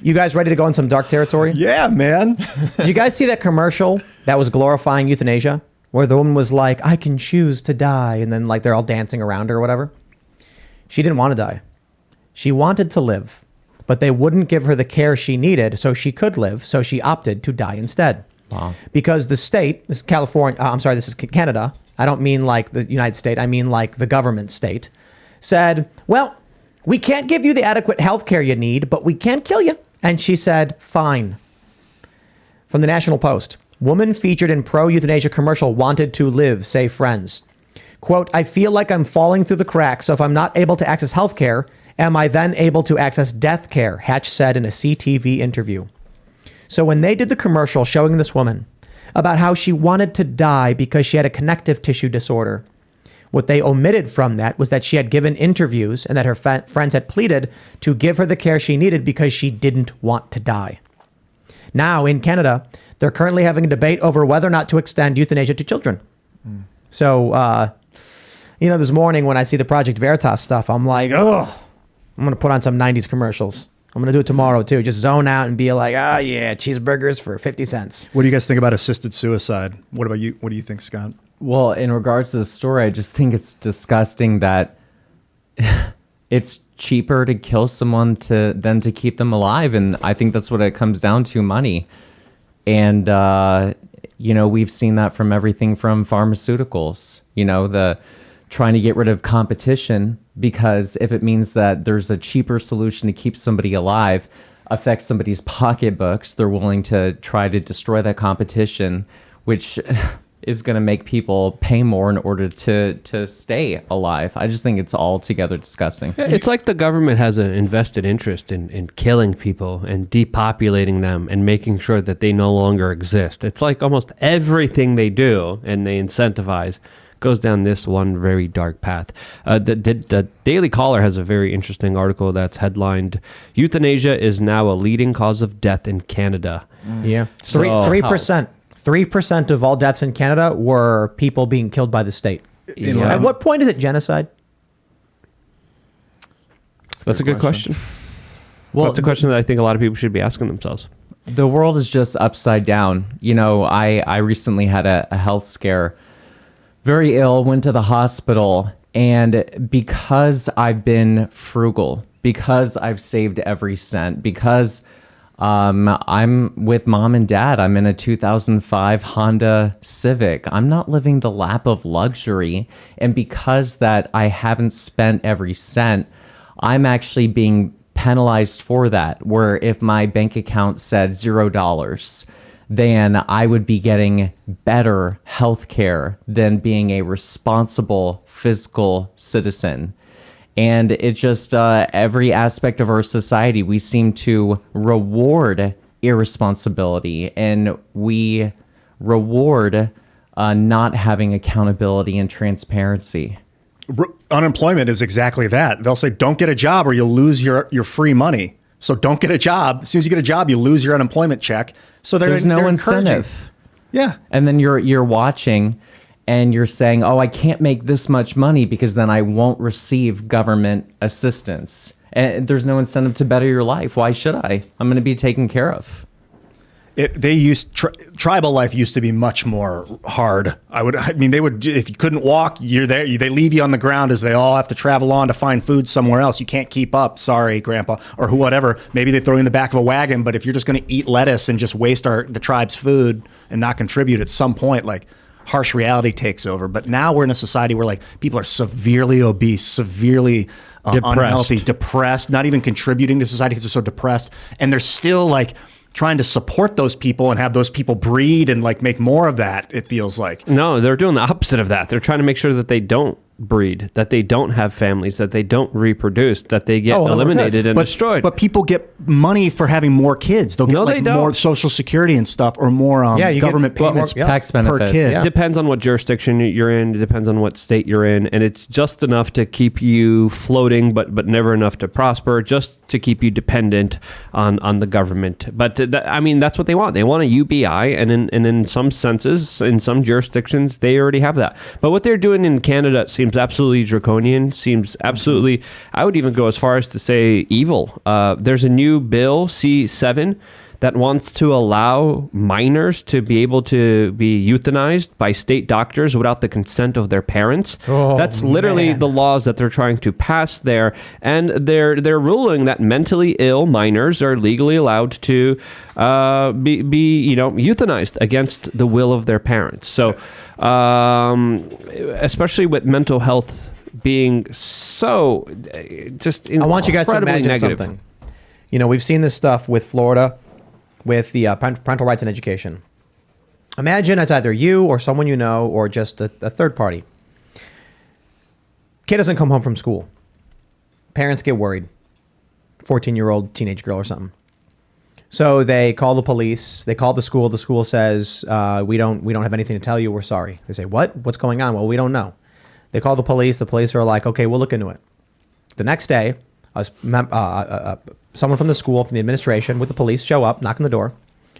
You guys ready to go in some dark territory? Yeah, man. Did you guys see that commercial that was glorifying euthanasia? Where the woman was like, I can choose to die. And then like they're all dancing around her or whatever. She didn't want to die. She wanted to live. But they wouldn't give her the care she needed so she could live. So she opted to die instead. Wow. Because the state, this is California, this is Canada. I don't mean like the United States. I mean like the government state said, well, we can't give you the adequate health care you need, but we can kill you. And she said, fine. From the National Post, woman featured in pro-euthanasia commercial wanted to live, say friends. Quote, I feel like I'm falling through the cracks, so if I'm not able to access health care, am I then able to access death care? Hatch said in a CTV interview. So when they did the commercial showing this woman about how she wanted to die because she had a connective tissue disorder, what they omitted from that was that she had given interviews and that her friends had pleaded to give her the care she needed because she didn't want to die. Now in Canada, they're currently having a debate over whether or not to extend euthanasia to children. So, this morning when I see the Project Veritas stuff, I'm like, oh, I'm going to put on some 90s commercials. I'm going to do it tomorrow, too. Just zone out and be like, oh, yeah, cheeseburgers for 50 cents. What do you guys think about assisted suicide? What about you? What do you think, Scott? Well, in regards to the story, I just think it's disgusting that it's cheaper to kill someone than to keep them alive. And I think that's what it comes down to, money. And, we've seen that from everything from pharmaceuticals, the trying to get rid of competition, because if it means that there's a cheaper solution to keep somebody alive, affect somebody's pocketbooks, they're willing to try to destroy that competition, which is going to make people pay more in order to stay alive. I just think it's altogether disgusting. It's like the government has an invested interest in killing people and depopulating them and making sure that they no longer exist. It's like almost everything they do and they incentivize goes down this one very dark path. The Daily Caller has a very interesting article that's headlined, Euthanasia is now a leading cause of death in Canada. Yeah. 3%. 3% of all deaths in Canada were people being killed by the state. Yeah. At what point is it genocide? That's a good question. Well, that's a question that I think a lot of people should be asking themselves. The world is just upside down. I recently had a health scare, very ill, went to the hospital, and because I've been frugal, because I've saved every cent, because I'm with mom and dad, I'm in a 2005 Honda Civic, I'm not living the lap of luxury, and because that I haven't spent every cent, I'm actually being penalized for that, where if my bank account said $0, then I would be getting better health care than being a responsible fiscal citizen. And it's just every aspect of our society, we seem to reward irresponsibility, and we reward not having accountability and transparency. Unemployment is exactly that. They'll say, don't get a job or you'll lose your free money. So don't get a job. As soon as you get a job, you lose your unemployment check. So there's no incentive. Yeah. And then you're watching and you're saying, oh, I can't make this much money because then I won't receive government assistance. And there's no incentive to better your life. Why should I? I'm going to be taken care of. Tribal life used to be much more hard. They would, if you couldn't walk, you're there. They leave you on the ground as they all have to travel on to find food somewhere else. You can't keep up. Sorry, Grandpa, or whatever. Maybe they throw you in the back of a wagon. But if you're just going to eat lettuce and just waste the tribe's food and not contribute, at some point, like, harsh reality takes over. But now we're in a society where like people are severely obese, severely unhealthy, depressed, not even contributing to society because they're so depressed, and they're still like trying to support those people and have those people breed and like make more of that, it feels like. No, they're doing the opposite of that. They're trying to make sure that they don't breed, that they don't have families, that they don't reproduce, that they get eliminated and destroyed. But people get money for having more kids. They'll get more Social Security and stuff, or more government payments, tax benefits per kid. It depends on what jurisdiction you're in. It depends on what state you're in, and it's just enough to keep you floating, but never enough to prosper. Just to keep you dependent on the government. But that's what they want. They want a UBI, and in some senses, in some jurisdictions, they already have that. But what they're doing in Canada, it seems seems absolutely draconian, seems absolutely, I would even go as far as to say evil. There's a new bill, C7, that wants to allow minors to be able to be euthanized by state doctors without the consent of their parents. That's literally the laws that they're trying to pass there, and they're ruling that mentally ill minors are legally allowed to be euthanized against the will of their parents. So, especially with mental health being so just incredibly I want you guys to imagine negative. something. We've seen this stuff with Florida, with the parental rights in education. Imagine it's either you or someone you know or just a third party. Kid doesn't come home from school. Parents get worried. 14-year-old teenage girl or something. So they call the police. They call the school. The school says, we don't have anything to tell you. We're sorry. They say, what? What's going on? Well, we don't know. They call the police. The police are like, okay, we'll look into it. The next day, someone from the school, from the administration, with the police show up, knock on the door,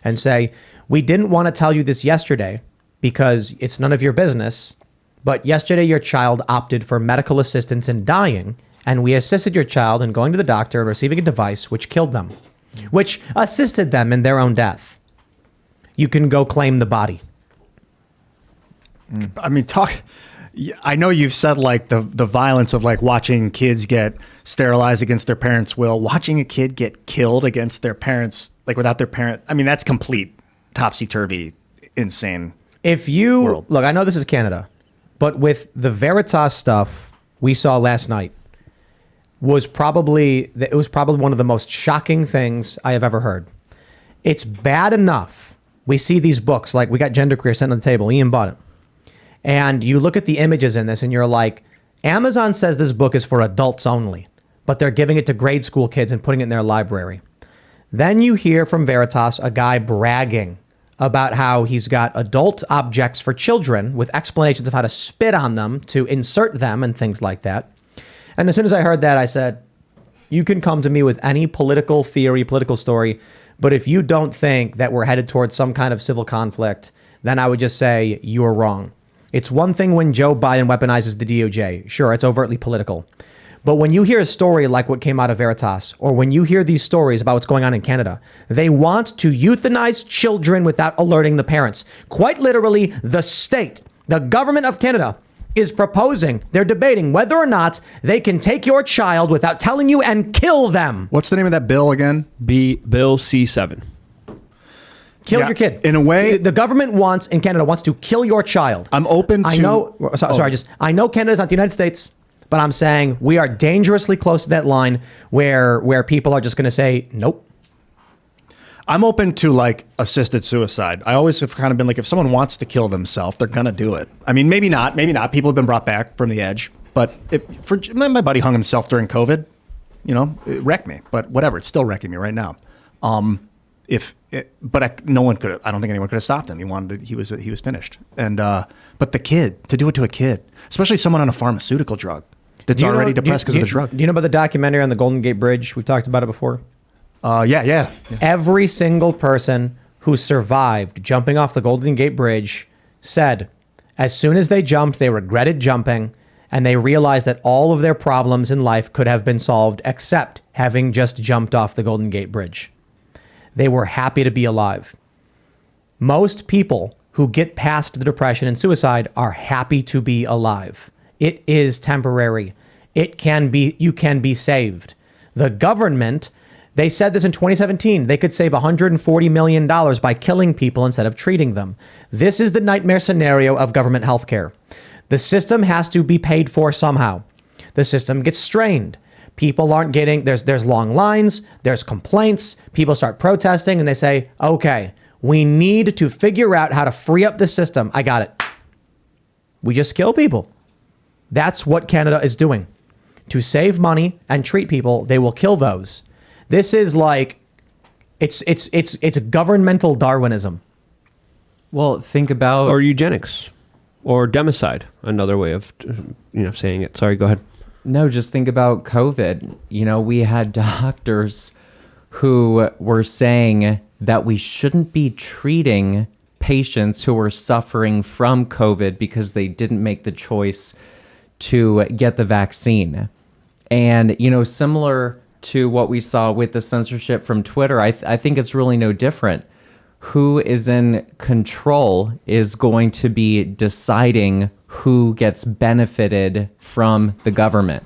and say, we didn't want to tell you this yesterday because it's none of your business, but yesterday your child opted for medical assistance in dying, and we assisted your child in going to the doctor and receiving a device which killed them, which assisted them in their own death. You can go claim the body. I mean, I know you've said like the violence of like watching kids get sterilized against their parents' will, watching a kid get killed against their parents, like without their parent. I mean, that's complete topsy-turvy, insane. If you world. Look, I know this is Canada, but with the Veritas stuff we saw last night was probably one of the most shocking things I have ever heard. It's bad enough. We see these books, like we got Genderqueer sent on the table. Ian bought it. And you look at the images in this and you're like, Amazon says this book is for adults only, but they're giving it to grade school kids and putting it in their library. Then you hear from Veritas a guy bragging about how he's got adult objects for children with explanations of how to spit on them, to insert them and things like that. And as soon as I heard that, I said, you can come to me with any political theory, political story, but if you don't think that we're headed towards some kind of civil conflict, then I would just say you're wrong. It's one thing when Joe Biden weaponizes the DOJ. Sure, it's overtly political. But when you hear a story like what came out of Veritas, or when you hear these stories about what's going on in Canada, they want to euthanize children without alerting the parents. Quite literally, the state, the government of Canada, is proposing, they're debating whether or not they can take your child without telling you and kill them. What's the name of that bill again? Bill C7. Kill your kid. In a way, the government in Canada wants to kill your child. I'm open to. I know Canada's not the United States, but I'm saying we are dangerously close to that line where people are just going to say, nope. I'm open to like assisted suicide. I always have kind of been like, if someone wants to kill themselves, they're going to do it. I mean, maybe not. People have been brought back from the edge, but my buddy hung himself during COVID, it wrecked me, but whatever. It's still wrecking me right now. No one could. I don't think anyone could have stopped him. He was finished. And but the kid, to do it to a kid, especially someone on a pharmaceutical drug that's already depressed because of the drug. Do you know about the documentary on the Golden Gate Bridge? We've talked about it before. Yeah. Every single person who survived jumping off the Golden Gate Bridge said, as soon as they jumped, they regretted jumping, and they realized that all of their problems in life could have been solved except having just jumped off the Golden Gate Bridge. They were happy to be alive. Most people who get past the depression and suicide are happy to be alive. It is temporary. You can be saved. The government, they said this in 2017, they could save $140 million by killing people instead of treating them. This is the nightmare scenario of government healthcare. The system has to be paid for somehow. The system gets strained. People aren't getting, there's long lines, there's complaints, people start protesting, and they say, okay, we need to figure out how to free up the system. I got it. We just kill people. That's what Canada is doing. To save money and treat people, they will kill those. This is like, it's governmental Darwinism. Well, think about... Or eugenics. Or democide, another way of saying it. Sorry, go ahead. No, just think about COVID. We had doctors who were saying that we shouldn't be treating patients who were suffering from COVID because they didn't make the choice to get the vaccine. And, similar to what we saw with the censorship from Twitter, I think it's really no different. Who is in control is going to be deciding who gets benefited from the government.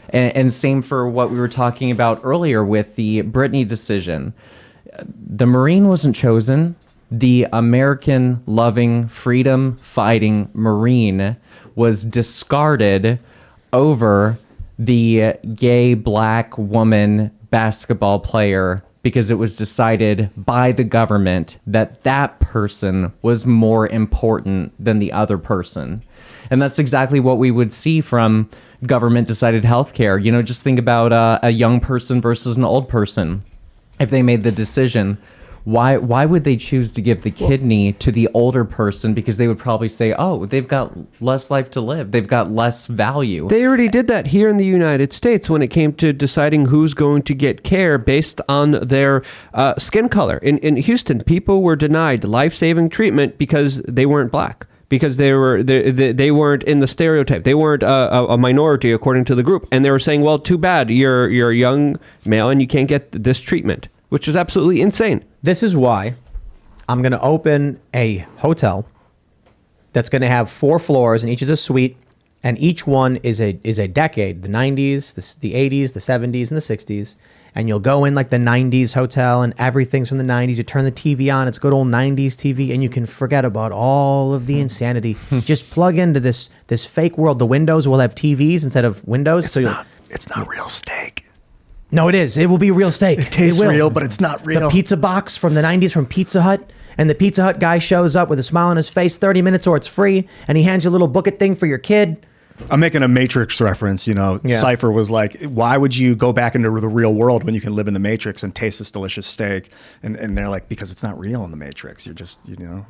And same for what we were talking about earlier with the Britney decision. The Marine wasn't chosen. The American-loving, freedom-fighting Marine was discarded over the gay black woman basketball player because it was decided by the government that that person was more important than the other person. And that's exactly what we would see from government-decided healthcare. Just think about a young person versus an old person. If they made the decision, why would they choose to give the kidney to the older person? Because they would probably say, oh, they've got less life to live. They've got less value. They already did that here in the United States when it came to deciding who's going to get care based on their skin color. In Houston, people were denied life-saving treatment because they weren't black, because they weren't in the stereotype. They weren't a minority according to the group. And they were saying, well, too bad, you're a young male and you can't get this treatment, which is absolutely insane. This is why I'm going to open a hotel that's going to have 4 floors, and each is a suite, and each one is a decade, the 90s, the 80s, the 70s, and the 60s. And you'll go in like the 90s hotel, and everything's from the 90s. You turn the TV on, it's good old 90s TV, and you can forget about all of the insanity. Just plug into this fake world. The windows will have TVs instead of windows. It's not real steak. No, it is. It will be real steak. It tastes real, but it's not real. The pizza box from the 90s from Pizza Hut, and the Pizza Hut guy shows up with a smile on his face, 30 minutes or it's free, and he hands you a little book it thing for your kid. I'm making a Matrix reference. Cypher was like, why would you go back into the real world when you can live in the Matrix and taste this delicious steak? And they're like, because it's not real in the Matrix. You're just,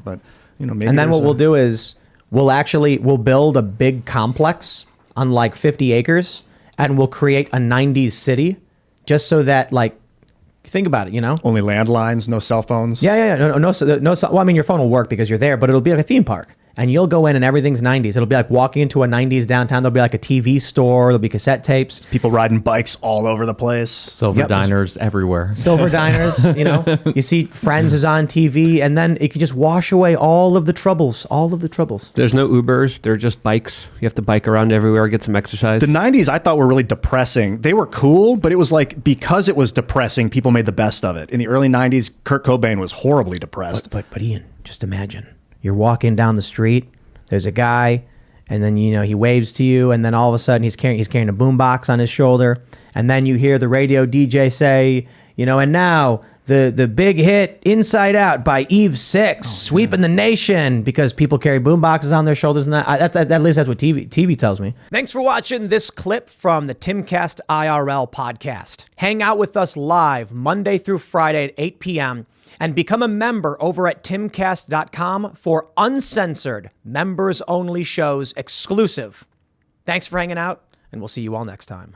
but, maybe. And then what we'll do is we'll build a big complex on like 50 acres, and we'll create a 90s city just so that, like, think about it, Only landlines, no cell phones. Yeah. No. Well, I mean, your phone will work because you're there, but it'll be like a theme park. And you'll go in and everything's 90s. It'll be like walking into a 90s downtown. There'll be like a TV store. There'll be cassette tapes. People riding bikes all over the place. Silver diners everywhere. Silver diners, You see Friends is on TV, and then it can just wash away all of the troubles. There's no Ubers. They're just bikes. You have to bike around everywhere, get some exercise. The 90s I thought were really depressing. They were cool, but it was like, because it was depressing, people made the best of it. In the early 90s, Kurt Cobain was horribly depressed. But Ian, just imagine. You're walking down the street, there's a guy, and then, he waves to you, and then all of a sudden he's carrying a boombox on his shoulder, and then you hear the radio DJ say, and now the big hit Inside Out by Eve 6, sweeping the nation, because people carry boomboxes on their shoulders, and at least that's what TV tells me. Thanks for watching this clip from the Timcast IRL podcast. Hang out with us live Monday through Friday at 8 p.m., and become a member over at timcast.com for uncensored, members-only shows exclusive. Thanks for hanging out, and we'll see you all next time.